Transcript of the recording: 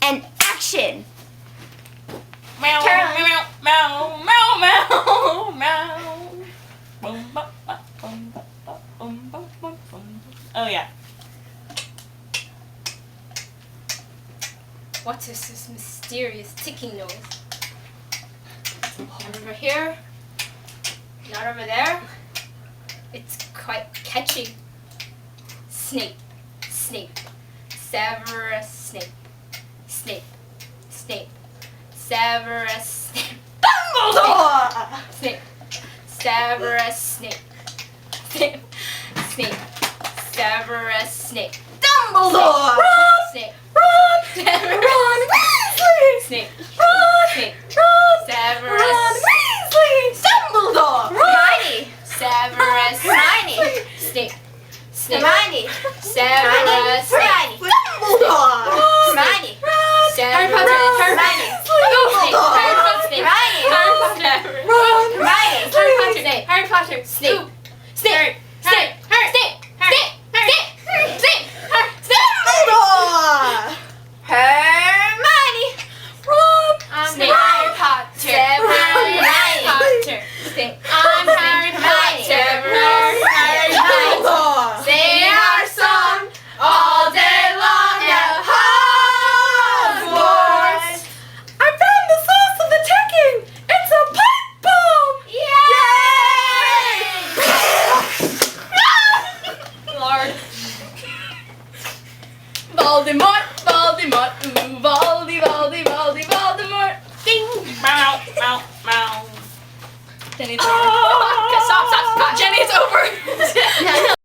and action. Meow, Caroline. meow, meow, meow, meow, meow. Boom, ba, ba, boom, ba, ba, boom, ba, boom, boom. Oh yeah. What is this mysterious ticking noise? Not over here. Not over there. It's quite catchy. Snape, Snape, Severus Snape, Snape, Snape, Severus Snape, Dumbledore! Snape, Severus Snape, Snape, Snape, Severus Snape, Dumbledore! Snape, Ron! Severus Ron Weasley! Snape, Ron! Snape, Ron! Severus Ron Weasley! Dumbledore! Hermione, Severus Hermione! Snape, Snape, Hermione! Severus Snape, Hermione! Dumbledore! Hermione, Ron! Harry Potter, Ron Hermione, Dumbledore! Harry Potter, Snape, Harry Potter, Ron Hermione, Weasley! Snape, Harry Potter, Snape, Snape, Snape, Snape, Snape, Snape, Dumbledore! Hermione! Ron! Snape, Harry Potter, Harry Potter, Snape, I'm Harry Potter, Harry Potter. Dumbledore! Sing our song all day long at Hogwarts. I found the source of the ticking! It's a pipe bomb! Yay! Lord. Voldemort, Voldemort, ooh, Voldy, Voldy, Voldy, Voldemort. Ding. Meow, meow, meow. Jenny's over. Okay, stop, stop, stop. Jenny's over.